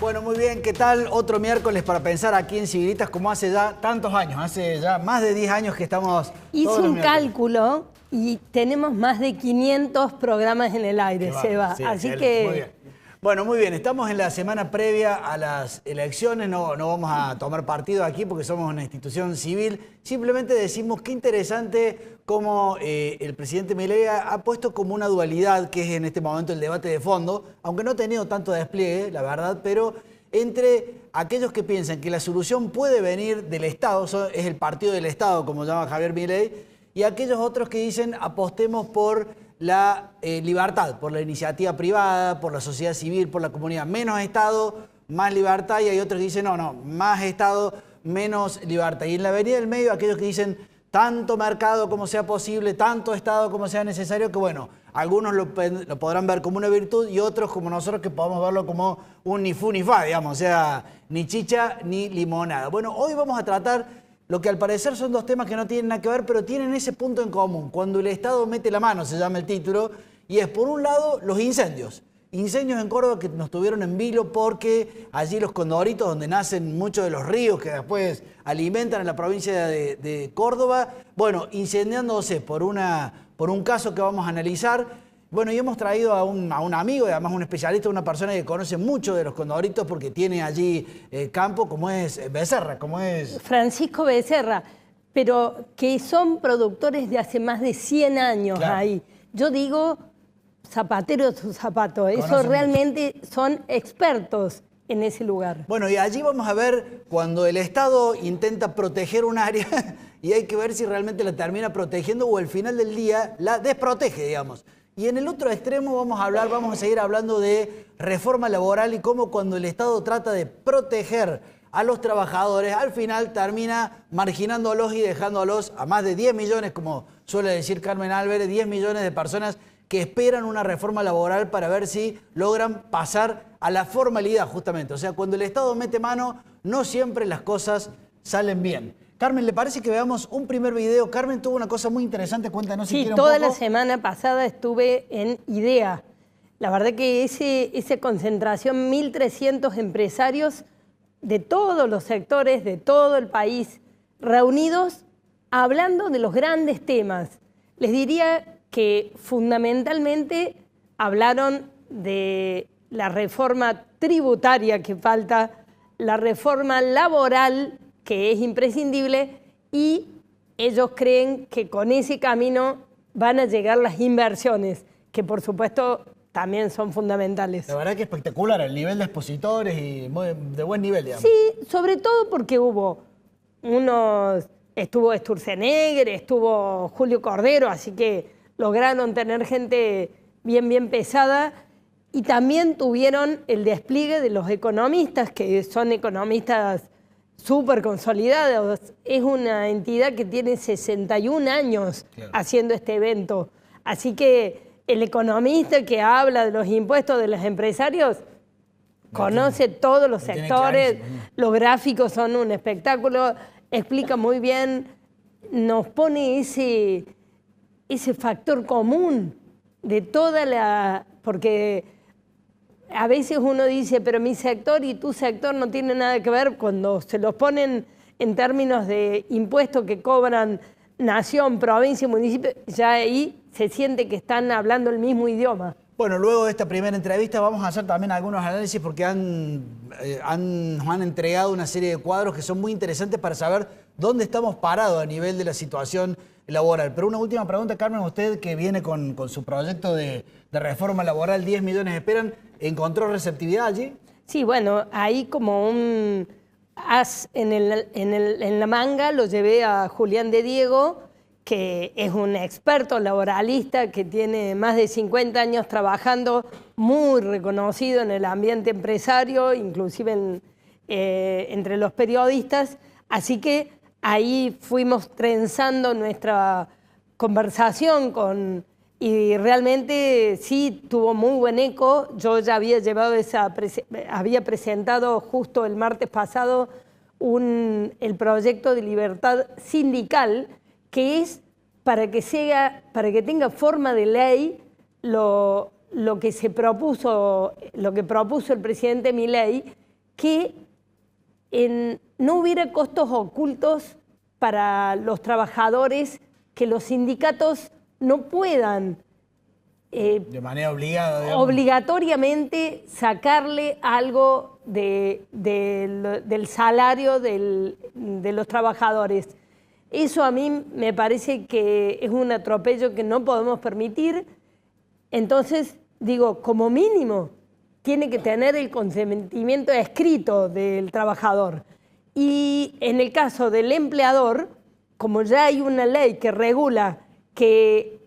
Bueno, muy bien, ¿qué tal? Otro miércoles para pensar aquí en Civilitas, como hace ya tantos años, hace ya más de 10 años que estamos. Hice un cálculo y tenemos más de 500 programas en el aire, Seba. Sí, así excelente, que... muy bien. Bueno, muy bien, estamos en la semana previa a las elecciones, no vamos a tomar partido aquí porque somos una institución civil, simplemente decimos qué interesante cómo el presidente Milei ha puesto como una dualidad, que es en este momento el debate de fondo, aunque no ha tenido tanto despliegue, la verdad, pero entre aquellos que piensan que la solución puede venir del Estado, es el partido del Estado, como llama Javier Milei, y aquellos otros que dicen apostemos por la libertad, por la iniciativa privada, por la sociedad civil, por la comunidad. Menos Estado, más libertad, y hay otros que dicen no, más Estado, menos libertad. Y en la avenida del medio, aquellos que dicen tanto mercado como sea posible, tanto Estado como sea necesario, que bueno, algunos lo podrán ver como una virtud y otros como nosotros que podemos verlo como un ni fu ni fa, digamos, o sea, ni chicha ni limonada. Bueno, hoy vamos a tratar lo que al parecer son dos temas que no tienen nada que ver, pero tienen ese punto en común. Cuando el Estado mete la mano, se llama el título, y es por un lado los incendios. Incendios en Córdoba que nos tuvieron en vilo porque allí los Condoritos, donde nacen muchos de los ríos que después alimentan a la provincia de Córdoba, bueno, incendiándose por un caso que vamos a analizar. Bueno, y hemos traído a un amigo, y además un especialista, una persona que conoce mucho de los Condoritos porque tiene allí campo, como es Becerra, como es... Francisco Becerra, pero que son productores de hace más de 100 años, claro. Ahí. Yo digo, zapatero de sus zapatos, eso realmente mucho. Son expertos en ese lugar. Bueno, y allí vamos a ver cuando el Estado intenta proteger un área y hay que ver si realmente la termina protegiendo o al final del día la desprotege, digamos. Y en el otro extremo vamos a seguir hablando de reforma laboral y cómo cuando el Estado trata de proteger a los trabajadores, al final termina marginándolos y dejándolos a más de 10 millones, como suele decir Carmen Álvarez, 10 millones de personas que esperan una reforma laboral para ver si logran pasar a la formalidad, justamente. O sea, cuando el Estado mete mano, no siempre las cosas salen bien. Carmen, ¿le parece que veamos un primer video? Carmen tuvo una cosa muy interesante, cuéntanos si quiere un poco. Sí, toda la semana pasada estuve en IDEA. La verdad que esa concentración, 1.300 empresarios de todos los sectores, de todo el país, reunidos hablando de los grandes temas. Les diría que fundamentalmente hablaron de la reforma tributaria que falta, la reforma laboral que es imprescindible, y ellos creen que con ese camino van a llegar las inversiones, que por supuesto también son fundamentales. La verdad que espectacular el nivel de expositores y de buen nivel, digamos. Sí, sobre todo porque estuvo Sturzenegger, estuvo Julio Cordero, así que lograron tener gente bien pesada, y también tuvieron el despliegue de los economistas, que son economistas súper consolidados. Es una entidad que tiene 61 años haciendo este evento. Así que el economista que habla de los impuestos de los empresarios conoce todos los sectores, los gráficos son un espectáculo, explica muy bien, nos pone ese factor común de toda la... Porque a veces uno dice, pero mi sector y tu sector no tienen nada que ver, cuando se los ponen en términos de impuestos que cobran nación, provincia y municipio, ya ahí se siente que están hablando el mismo idioma. Bueno, luego de esta primera entrevista vamos a hacer también algunos análisis porque nos han entregado una serie de cuadros que son muy interesantes para saber dónde estamos parados a nivel de la situación laboral. Pero una última pregunta, Carmen, usted que viene con su proyecto de reforma laboral, 10 millones esperan, ¿encontró receptividad allí? Sí, bueno, ahí como un as en la manga lo llevé a Julián de Diego, que es un experto laboralista que tiene más de 50 años trabajando, muy reconocido en el ambiente empresario, inclusive entre los periodistas. Así que ahí fuimos trenzando nuestra conversación con Y realmente sí tuvo muy buen eco. Yo ya había llevado había presentado justo el martes pasado el proyecto de libertad sindical, que es para que tenga forma de ley lo que propuso el presidente Milei, que no hubiera costos ocultos para los trabajadores, que los sindicatos no puedan de manera obligada, digamos, obligatoriamente sacarle algo del salario de los trabajadores. Eso a mí me parece que es un atropello que no podemos permitir. Entonces, digo, como mínimo, tiene que tener el consentimiento escrito del trabajador. Y en el caso del empleador, como ya hay una ley que regula que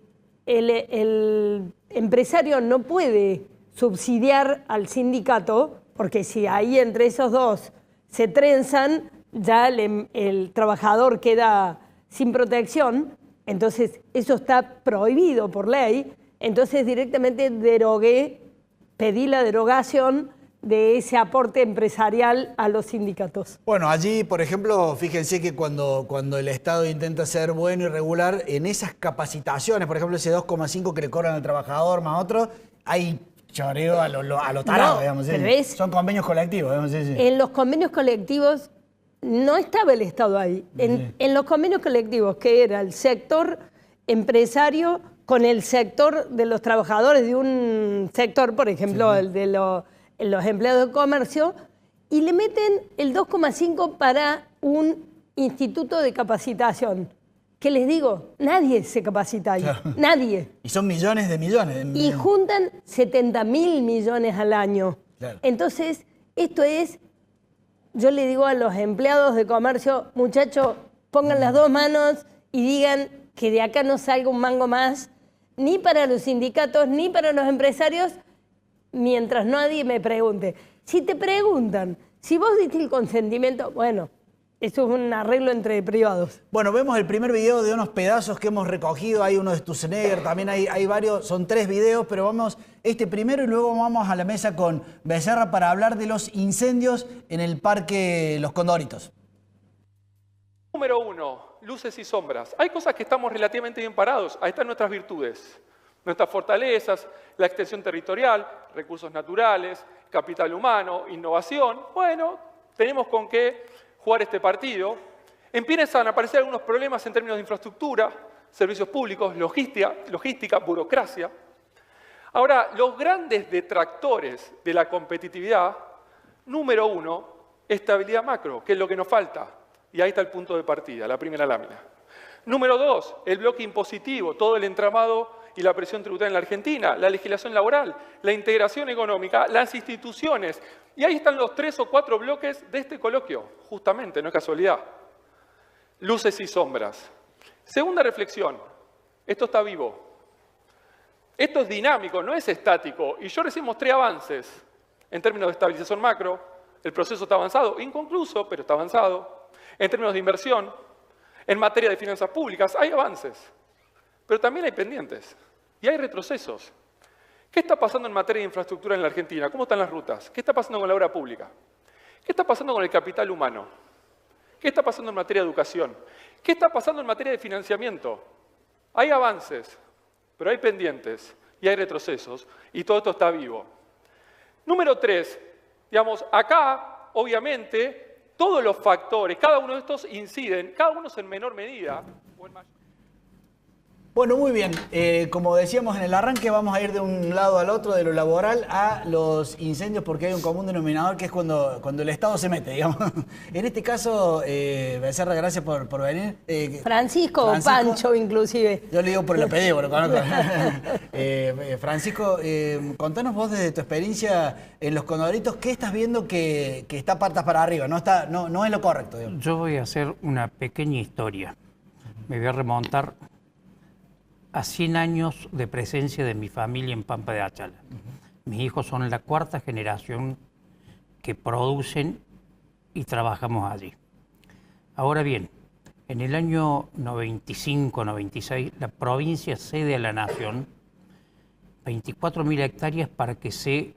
el empresario no puede subsidiar al sindicato, porque si ahí entre esos dos se trenzan, ya el trabajador queda sin protección, entonces eso está prohibido por ley, entonces directamente pedí la derogación de ese aporte empresarial a los sindicatos. Bueno, allí, por ejemplo, fíjense que cuando el Estado intenta ser bueno y regular, en esas capacitaciones, por ejemplo, ese 2,5 que le cobran al trabajador más otro, hay choreo a lo tarado, No, digamos. pero Son convenios colectivos, digamos. Sí. En los convenios colectivos no estaba el Estado ahí. En los convenios colectivos, que era el sector empresario con el sector de los trabajadores de un sector, por ejemplo, el de los empleados de comercio, y le meten el 2,5 para un instituto de capacitación. ¿Qué les digo? Nadie se capacita ahí, claro. Nadie. Y son millones de millones. Y juntan 70.000 millones al año. Claro. Entonces, esto es, yo le digo a los empleados de comercio, muchachos, pongan las dos manos y digan que de acá no salga un mango más, ni para los sindicatos, ni para los empresarios, mientras nadie me pregunte. Si te preguntan, si vos diste el consentimiento, bueno, eso es un arreglo entre privados. Bueno, vemos el primer video de unos pedazos que hemos recogido. Hay uno de Sturzenegger, también hay varios, son 3 videos, pero vamos este primero y luego vamos a la mesa con Becerra para hablar de los incendios en el Parque Los Condoritos. Número 1, luces y sombras. Hay cosas que estamos relativamente bien parados. Ahí están nuestras virtudes, nuestras fortalezas, la extensión territorial, recursos naturales, capital humano, innovación. Bueno, tenemos con qué jugar este partido. Empiezan a aparecer algunos problemas en términos de infraestructura, servicios públicos, logística, burocracia. Ahora, los grandes detractores de la competitividad, número 1, estabilidad macro, que es lo que nos falta. Y ahí está el punto de partida, la primera lámina. Número 2, el bloque impositivo, todo el entramado y la presión tributaria en la Argentina, la legislación laboral, la integración económica, las instituciones. Y ahí están los 3 o 4 bloques de este coloquio, justamente, no es casualidad. Luces y sombras. Segunda reflexión, esto está vivo. Esto es dinámico, no es estático. Y yo recién mostré avances en términos de estabilización macro. El proceso está avanzado, inconcluso, pero está avanzado. En términos de inversión, en materia de finanzas públicas, hay avances. Pero también hay pendientes y hay retrocesos. ¿Qué está pasando en materia de infraestructura en la Argentina? ¿Cómo están las rutas? ¿Qué está pasando con la obra pública? ¿Qué está pasando con el capital humano? ¿Qué está pasando en materia de educación? ¿Qué está pasando en materia de financiamiento? Hay avances, pero hay pendientes y hay retrocesos y todo esto está vivo. Número 3, digamos, acá, obviamente, todos los factores, cada uno de estos inciden, cada uno es en menor medida o en mayor. Bueno, muy bien. Como decíamos en el arranque, vamos a ir de un lado al otro, de lo laboral a los incendios, porque hay un común denominador que es cuando el Estado se mete, digamos. En este caso, Becerra, gracias por venir. Francisco o Pancho, inclusive. Yo le digo por el apellido, pero conozco. Francisco, contanos vos desde tu experiencia en Los Condoritos, ¿qué estás viendo que está patas para arriba? No es lo correcto, digamos. Yo voy a hacer una pequeña historia. Me voy a remontar a 100 años de presencia de mi familia en Pampa de Achala. Mis hijos son la 4ª generación que producen y trabajamos allí. Ahora bien, en el año 95-96, la provincia cede a la Nación 24.000 hectáreas para que se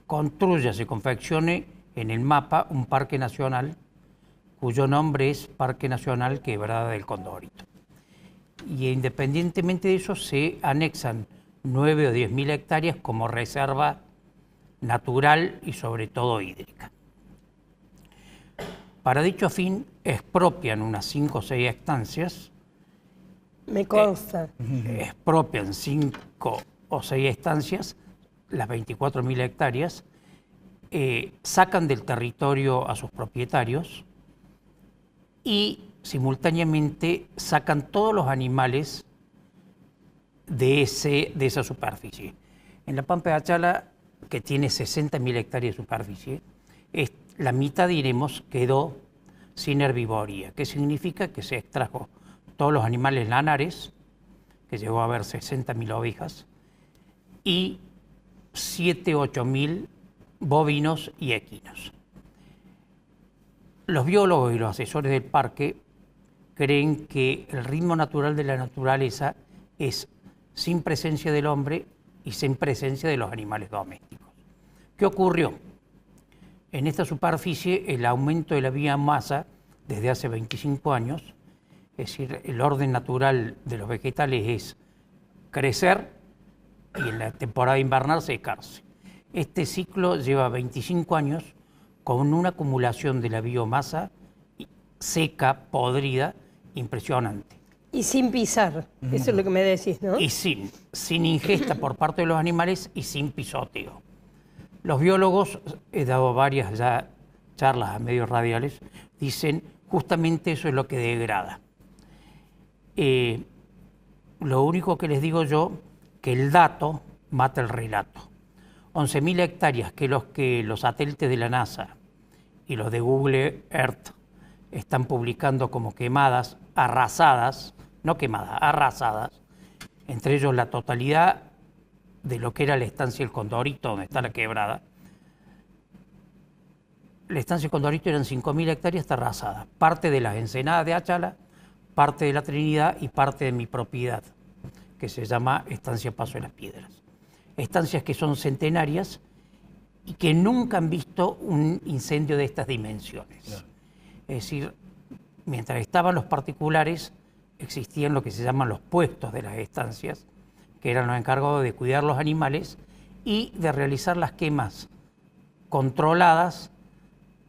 construya, se confeccione en el mapa un parque nacional cuyo nombre es Parque Nacional Quebrada del Condorito. Y independientemente de eso se anexan 9 o 10.000 hectáreas como reserva natural y sobre todo hídrica. Para dicho fin expropian unas 5 o 6 estancias. Me consta. Expropian 5 o 6 estancias, las 24.000 hectáreas, sacan del territorio a sus propietarios y simultáneamente sacan todos los animales de esa superficie. En la Pampa de Achala, que tiene 60.000 hectáreas de superficie, la mitad, diremos, quedó sin herbivoría, que significa que se extrajo todos los animales lanares, que llegó a haber 60.000 ovejas, y 7.000 o 8.000 bovinos y equinos. Los biólogos y los asesores del parque creen que el ritmo natural de la naturaleza es sin presencia del hombre y sin presencia de los animales domésticos. ¿Qué ocurrió? En esta superficie el aumento de la biomasa desde hace 25 años, es decir, el orden natural de los vegetales es crecer y en la temporada invernal secarse. Este ciclo lleva 25 años con una acumulación de la biomasa seca, podrida, impresionante. Y sin pisar, eso es lo que me decís, ¿no? Y sin ingesta por parte de los animales y sin pisoteo. Los biólogos, he dado varias ya charlas a medios radiales, dicen justamente eso es lo que degrada. Lo único que les digo yo, que el dato mata el relato. 11.000 hectáreas que los satélites de la NASA y los de Google Earth están publicando como quemadas, arrasadas, no quemadas, arrasadas, entre ellos la totalidad de lo que era la estancia El Condorito, donde está la quebrada. La estancia El Condorito eran 5.000 hectáreas, está arrasada. Parte de las ensenadas de Achala, parte de la Trinidad y parte de mi propiedad, que se llama Estancia Paso de las Piedras. Estancias que son centenarias y que nunca han visto un incendio de estas dimensiones. Claro. Es decir, mientras estaban los particulares, existían lo que se llaman los puestos de las estancias, que eran los encargados de cuidar los animales y de realizar las quemas controladas,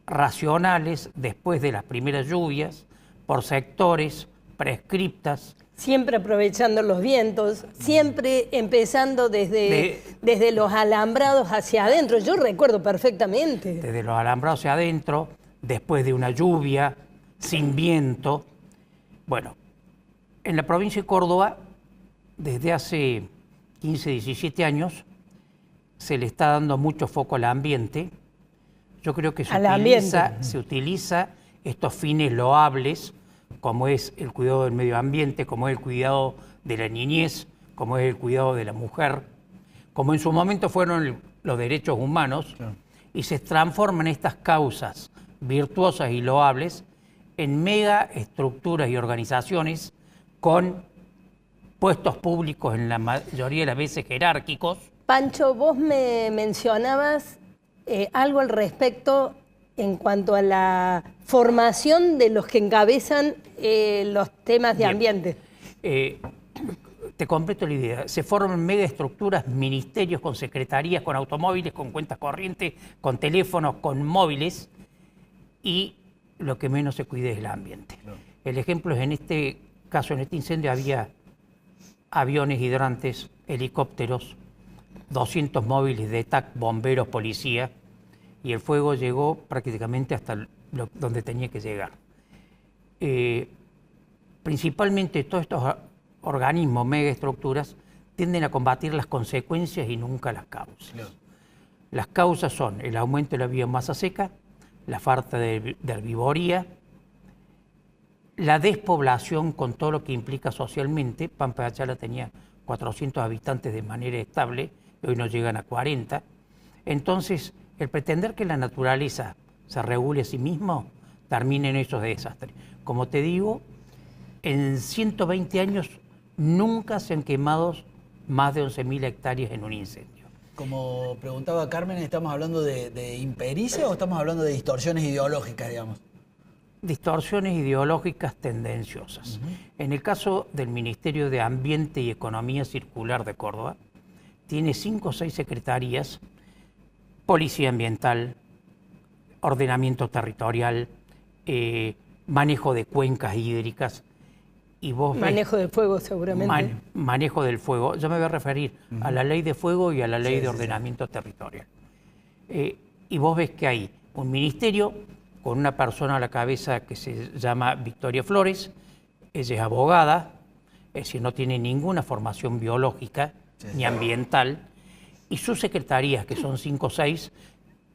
racionales, después de las primeras lluvias, por sectores prescriptas. Siempre aprovechando los vientos, siempre empezando desde los alambrados hacia adentro. Yo recuerdo perfectamente. Desde los alambrados hacia adentro, después de una lluvia, sin viento. Bueno, en la provincia de Córdoba, desde hace 15, 17 años, se le está dando mucho foco al ambiente. Yo creo que se utiliza estos fines loables, como es el cuidado del medio ambiente, como es el cuidado de la niñez, como es el cuidado de la mujer, como en su momento fueron los derechos humanos, sí. Y se transforman estas causas virtuosas y loables en mega estructuras y organizaciones con puestos públicos en la mayoría de las veces jerárquicos. Pancho, vos me mencionabas algo al respecto en cuanto a la formación de los que encabezan los temas de ambiente. Te completo la idea. Se forman megaestructuras, ministerios con secretarías, con automóviles, con cuentas corrientes, con teléfonos, con móviles, y lo que menos se cuide es el ambiente. No. El ejemplo es, en este caso, en este incendio había aviones hidrantes, helicópteros, 200 móviles de TAC, bomberos, policía, y el fuego llegó prácticamente hasta donde tenía que llegar. Principalmente todos estos organismos, megaestructuras, tienden a combatir las consecuencias y nunca las causas. No. Las causas son el aumento de la biomasa seca, la falta de herbivoría, la despoblación con todo lo que implica socialmente. Pampa de Achala tenía 400 habitantes de manera estable, y hoy no llegan a 40. Entonces, el pretender que la naturaleza se regule a sí mismo termina en esos desastres. Como te digo, en 120 años nunca se han quemado más de 11.000 hectáreas en un incendio. Como preguntaba Carmen, ¿estamos hablando de impericia o estamos hablando de distorsiones ideológicas, digamos? Distorsiones ideológicas tendenciosas. En el caso del Ministerio de Ambiente y Economía Circular de Córdoba, tiene 5 o 6 secretarías: Policía Ambiental, Ordenamiento Territorial, manejo de cuencas hídricas. Y vos Manejo de fuego, seguramente. Manejo del fuego. Yo me voy a referir a la ley de fuego y a la ley de ordenamiento territorial. Y vos ves que hay un ministerio con una persona a la cabeza que se llama Victoria Flores. Ella es abogada, es decir, no tiene ninguna formación biológica ni ambiental. Y sus secretarías, que son 5 o 6,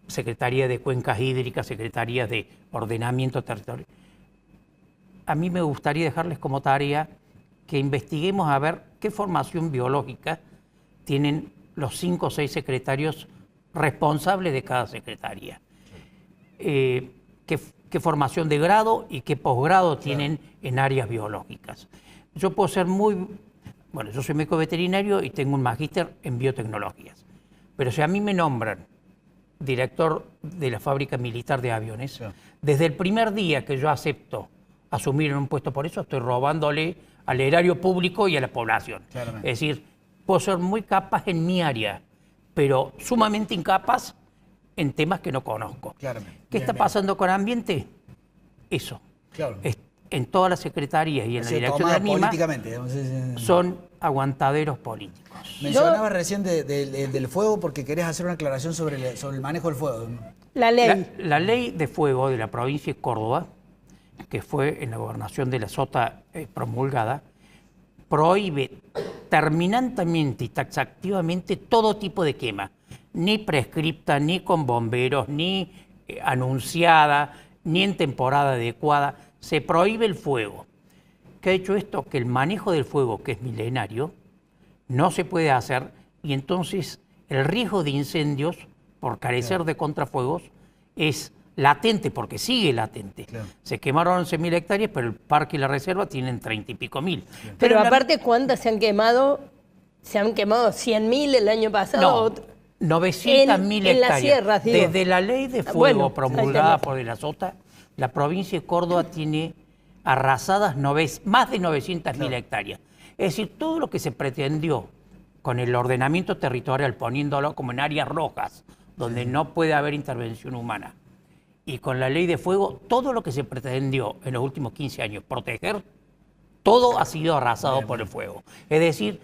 Secretaría de Cuencas Hídricas, Secretaría de Ordenamiento Territorial. A mí me gustaría dejarles como tarea que investiguemos a ver qué formación biológica tienen los 5 o 6 secretarios responsables de cada secretaría. Qué formación de grado y qué posgrado tienen en áreas biológicas. Yo puedo ser bueno, yo soy médico veterinario y tengo un magíster en biotecnologías. Pero si a mí me nombran director de la fábrica militar de aviones, desde el primer día que yo acepto asumir en un puesto por eso, estoy robándole al erario público y a la población. Claramente. Es decir, puedo ser muy capaz en mi área, pero sumamente incapaz en temas que no conozco. Claramente. ¿Qué está pasando con ambiente? Eso. Claro. En todas las secretarías y en la dirección de ANIMA son aguantaderos políticos. Mencionabas recién del fuego porque querés hacer una aclaración sobre el manejo del fuego. La ley. La ley de fuego de la provincia de Córdoba, que fue en la gobernación de la Sota promulgada, prohíbe terminantemente y taxativamente todo tipo de quema, ni prescripta, ni con bomberos, ni anunciada, ni en temporada adecuada. Se prohíbe el fuego. ¿Qué ha hecho esto? Que el manejo del fuego, que es milenario, no se puede hacer, y entonces el riesgo de incendios por carecer de contrafuegos es latente, porque sigue latente. Claro. Se quemaron 11.000 hectáreas, pero el parque y la reserva tienen 30 y pico mil. Claro. Pero aparte, ¿cuántas se han quemado? Se han quemado 100.000 el año pasado. No, 900.000 hectáreas. En las sierras, digo. Desde la ley de fuego promulgada por la Sota, la provincia de Córdoba tiene arrasadas más de 900.000 hectáreas. Es decir, todo lo que se pretendió con el ordenamiento territorial, poniéndolo como en áreas rojas, donde no puede haber intervención humana, y con la ley de fuego, todo lo que se pretendió en los últimos 15 años proteger, todo ha sido arrasado por el fuego. Es decir,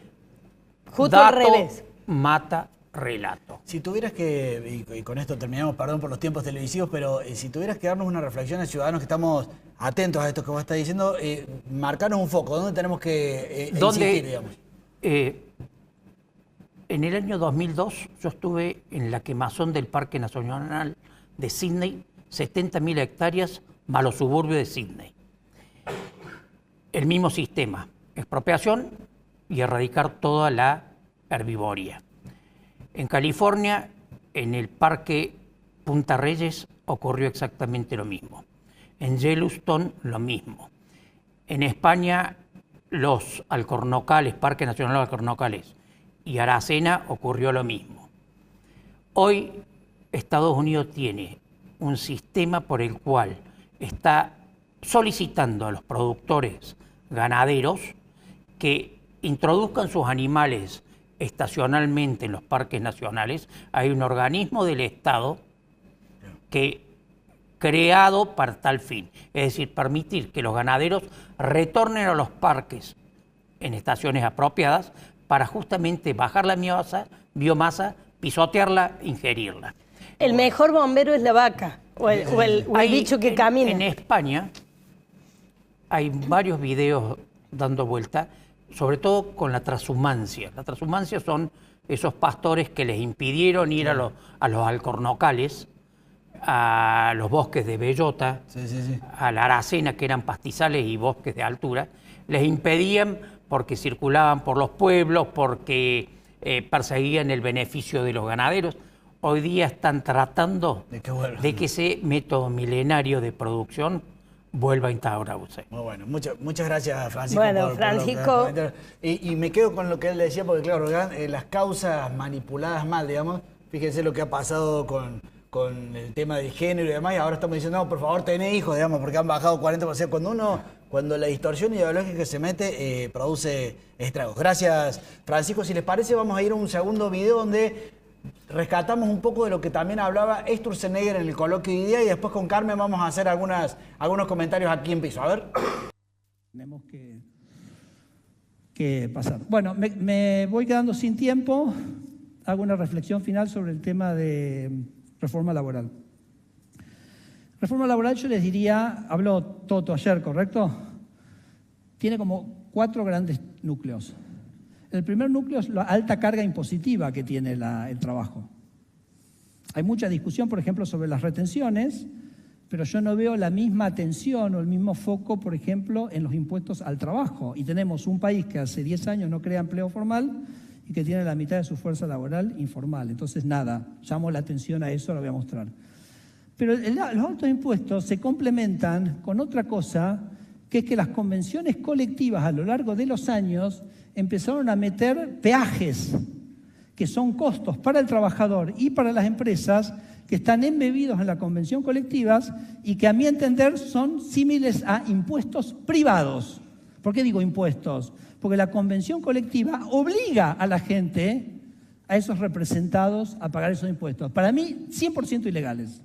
justo al revés. Mata relato. Si tuvieras que, y con esto terminamos, perdón por los tiempos televisivos, pero si tuvieras que darnos una reflexión a ciudadanos que estamos atentos a esto que vos estás diciendo, marcarnos un foco, ¿dónde tenemos que insistir, digamos? En el año 2002 yo estuve en la quemazón del Parque Nacional de Sydney, 70.000 hectáreas más los suburbios de Sydney. El mismo sistema, expropiación y erradicar toda la herbivoría. En California, en el Parque Punta Reyes, ocurrió exactamente lo mismo. En Yellowstone, lo mismo. En España, los Alcornocales, Parque Nacional Alcornocales y Aracena, ocurrió lo mismo. Hoy, Estados Unidos tiene un sistema por el cual está solicitando a los productores ganaderos que introduzcan sus animales estacionalmente en los parques nacionales. Hay un organismo del Estado creado para tal fin, es decir, permitir que los ganaderos retornen a los parques en estaciones apropiadas para justamente bajar la biomasa, pisotearla, ingerirla. El mejor bombero es la vaca o el bicho que camina. En España hay varios videos dando vuelta, sobre todo con la trashumancia. La trashumancia son esos pastores que les impidieron ir a los alcornocales, a los bosques de bellota, a la Aracena, que eran pastizales y bosques de altura. Les impedían porque circulaban por los pueblos, porque perseguían el beneficio de los ganaderos. Hoy día están tratando de que ese método milenario de producción vuelva a instaurarse. Muy bueno, muchas gracias, Francisco. Bueno, Francisco. Y me quedo con lo que él decía, porque claro, las causas manipuladas mal, digamos, fíjense lo que ha pasado con el tema del género y demás, y ahora estamos diciendo, no, por favor, tenés hijos, digamos, porque han bajado 40%. Cuando la distorsión ideológica se mete, produce estragos. Gracias, Francisco. Si les parece, vamos a ir a un segundo video donde rescatamos un poco de lo que también hablaba Sturzenegger en el coloquio de hoy día, y después con Carmen vamos a hacer algunos comentarios aquí en piso. A ver. Tenemos que pasar. Bueno, me voy quedando sin tiempo. Hago una reflexión final sobre el tema de reforma laboral. Reforma laboral, yo les diría, habló Toto ayer, ¿correcto? Tiene como 4 grandes núcleos. El primer núcleo es la alta carga impositiva que tiene el trabajo. Hay mucha discusión, por ejemplo, sobre las retenciones, pero yo no veo la misma atención o el mismo foco, por ejemplo, en los impuestos al trabajo. Y tenemos un país que hace 10 años no crea empleo formal y que tiene la mitad de su fuerza laboral informal. Entonces, nada, llamo la atención a eso, lo voy a mostrar. Pero los altos impuestos se complementan con otra cosa, que es que las convenciones colectivas a lo largo de los años empezaron a meter peajes, que son costos para el trabajador y para las empresas, que están embebidos en la convención colectiva y que a mi entender son símiles a impuestos privados. ¿Por qué digo impuestos? Porque la convención colectiva obliga a la gente, a esos representados, a pagar esos impuestos. Para mí, 100% ilegales.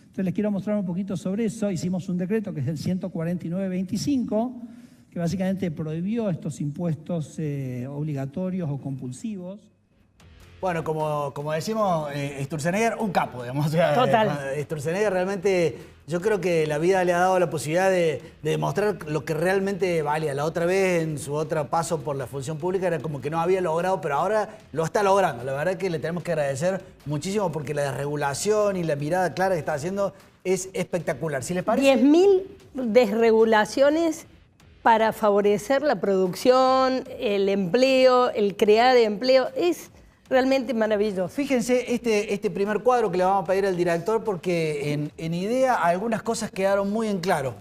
Entonces les quiero mostrar un poquito sobre eso. Hicimos un decreto que es el 149-25, que básicamente prohibió estos impuestos obligatorios o compulsivos. Bueno, como decimos, Sturzenegger, un capo, digamos. O sea, Total. Sturzenegger realmente, yo creo que la vida le ha dado la posibilidad de demostrar lo que realmente valía. La otra vez, en su otro paso por la función pública, era como que no había logrado, pero ahora lo está logrando. La verdad que le tenemos que agradecer muchísimo porque la desregulación y la mirada clara que está haciendo es espectacular. Si les parece... 10.000 desregulaciones para favorecer la producción, el empleo, el crear empleo. Es realmente maravilloso. Fíjense este primer cuadro que le vamos a pedir al director, porque en idea algunas cosas quedaron muy en claro.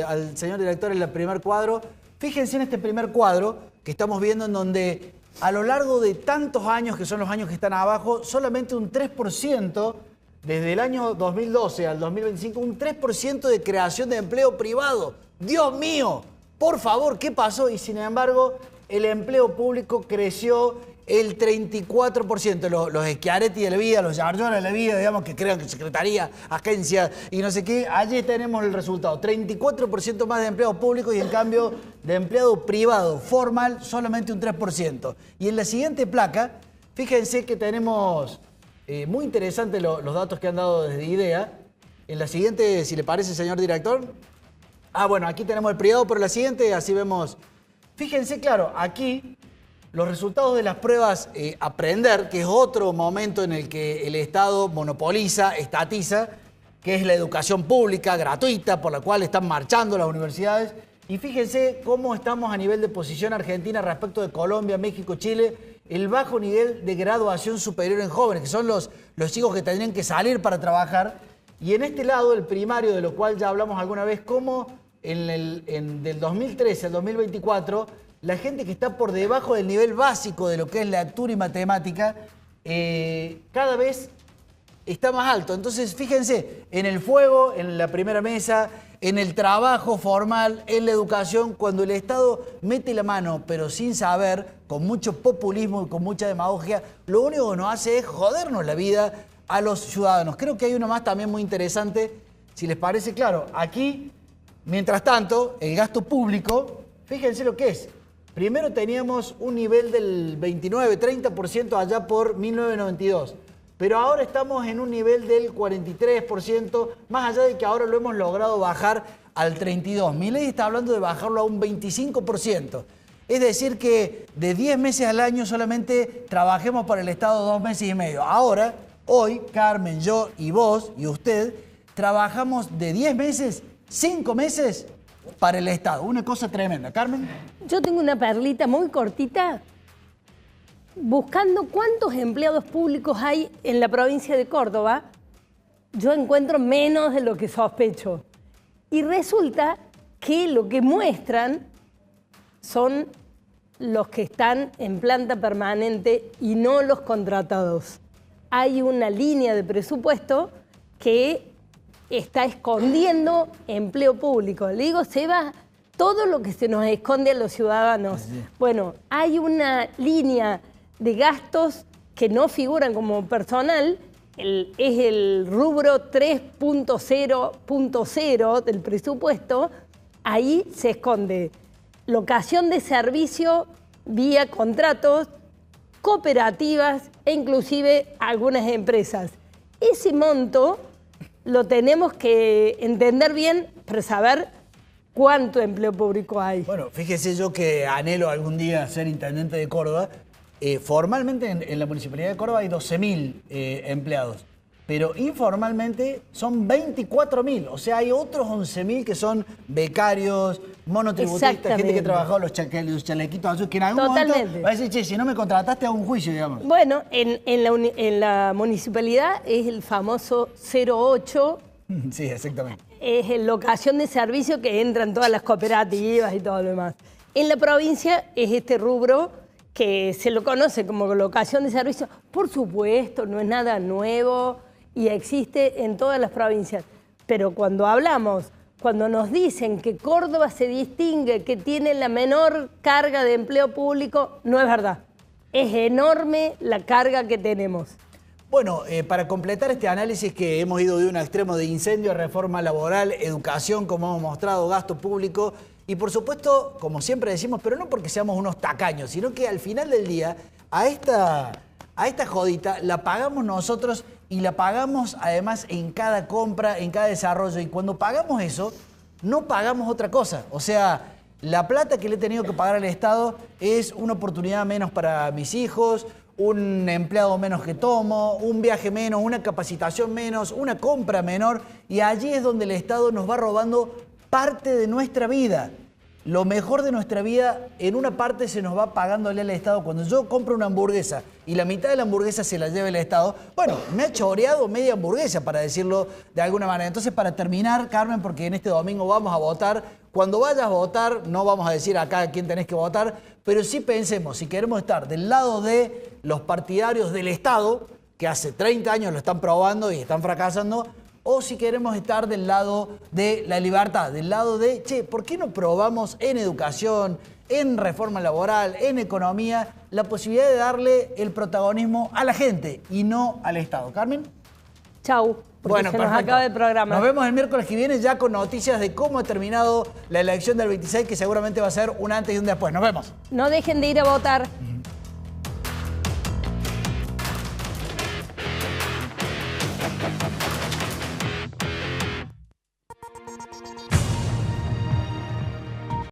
Al señor director, en el primer cuadro, fíjense en este primer cuadro que estamos viendo, en donde a lo largo de tantos años, que son los años que están abajo, solamente un 3%, desde el año 2012 al 2025, un 3% de creación de empleo privado. ¡Dios mío! Por favor, ¿qué pasó? Y sin embargo, el empleo público creció el 34%, los Schiaretti de la vida, los Giorgione de la vida, digamos, que crean que secretaría, agencia y no sé qué, allí tenemos el resultado, 34% más de empleados públicos y en cambio de empleado privado formal solamente un 3%. Y en la siguiente placa, fíjense que tenemos, muy interesante los datos que han dado desde IDEA. En la siguiente, si le parece, señor director. Bueno, aquí tenemos el privado, pero en la siguiente así vemos. Fíjense, claro, aquí los resultados de las pruebas Aprender, que es otro momento en el que el Estado monopoliza, estatiza, que es la educación pública, gratuita, por la cual están marchando las universidades. Y fíjense cómo estamos a nivel de posición Argentina respecto de Colombia, México, Chile, el bajo nivel de graduación superior en jóvenes, que son los chicos que tendrían que salir para trabajar. Y en este lado, el primario, de lo cual ya hablamos alguna vez, cómo del 2013 al 2024, la gente que está por debajo del nivel básico de lo que es lectura y matemática, cada vez está más alto. Entonces, fíjense, en el fuego, en la primera mesa, en el trabajo formal, en la educación, cuando el Estado mete la mano, pero sin saber, con mucho populismo y con mucha demagogia, lo único que nos hace es jodernos la vida a los ciudadanos. Creo que hay uno más también muy interesante, si les parece claro. Aquí, mientras tanto, el gasto público, fíjense lo que es. Primero teníamos un nivel del 29-30% allá por 1992, pero ahora estamos en un nivel del 43%, más allá de que ahora lo hemos logrado bajar al 32%. Milei está hablando de bajarlo a un 25%. Es decir que de 10 meses al año solamente trabajemos para el Estado 2 meses y medio. Ahora, hoy, Carmen, yo y vos y usted, trabajamos de 10 meses, 5 meses para el Estado. Una cosa tremenda. Carmen. Yo tengo una perlita muy cortita buscando cuántos empleados públicos hay en la provincia de Córdoba. Yo encuentro menos de lo que sospecho. Y resulta que lo que muestran son los que están en planta permanente y no los contratados. Hay una línea de presupuesto que está escondiendo empleo público. Le digo, Seba, todo lo que se nos esconde a los ciudadanos. Sí. Bueno, hay una línea de gastos que no figuran como personal, es el rubro 3.0.0 del presupuesto. Ahí se esconde locación de servicio vía contratos, cooperativas e inclusive algunas empresas. Ese monto lo tenemos que entender bien para saber cuánto empleo público hay. Bueno, fíjese yo que anhelo algún día ser intendente de Córdoba. Formalmente en la Municipalidad de Córdoba hay 12.000 empleados, pero informalmente son 24.000. O sea, hay otros 11.000 que son becarios, monotributistas, gente que ha trabajado los chalequitos azules, que en algún momento va a decir, che, si no me contrataste hago un juicio, digamos. Bueno, en la municipalidad es el famoso 08. Sí, exactamente. Es la locación de servicio que entran todas las cooperativas y todo lo demás. En la provincia es este rubro que se lo conoce como locación de servicio. Por supuesto, no es nada nuevo y existe en todas las provincias. Pero cuando nos dicen que Córdoba se distingue, que tiene la menor carga de empleo público, no es verdad. Es enorme la carga que tenemos. Bueno, para completar este análisis que hemos ido de un extremo de incendio, reforma laboral, educación, como hemos mostrado, gasto público y por supuesto, como siempre decimos, pero no porque seamos unos tacaños, sino que al final del día a esta jodita la pagamos nosotros y la pagamos además en cada compra, en cada desarrollo, y cuando pagamos eso, no pagamos otra cosa. O sea, la plata que le he tenido que pagar al Estado es una oportunidad menos para mis hijos, un empleado menos que tomo, un viaje menos, una capacitación menos, una compra menor, y allí es donde el Estado nos va robando parte de nuestra vida. Lo mejor de nuestra vida en una parte se nos va pagándole al Estado. Cuando yo compro una hamburguesa y la mitad de la hamburguesa se la lleva el Estado, bueno, me ha choreado media hamburguesa, para decirlo de alguna manera. Entonces, para terminar, Carmen, porque en este domingo vamos a votar, cuando vayas a votar, no vamos a decir acá a quién tenés que votar, pero sí pensemos, si queremos estar del lado de los partidarios del Estado, que hace 30 años lo están probando y están fracasando, o si queremos estar del lado de la libertad, del lado de, che, ¿por qué no probamos en educación, en reforma laboral, en economía, la posibilidad de darle el protagonismo a la gente y no al Estado? Carmen. Chau, porque se nos acaba el programa. Nos vemos el miércoles que viene ya con noticias de cómo ha terminado la elección del 26, que seguramente va a ser un antes y un después. Nos vemos. No dejen de ir a votar.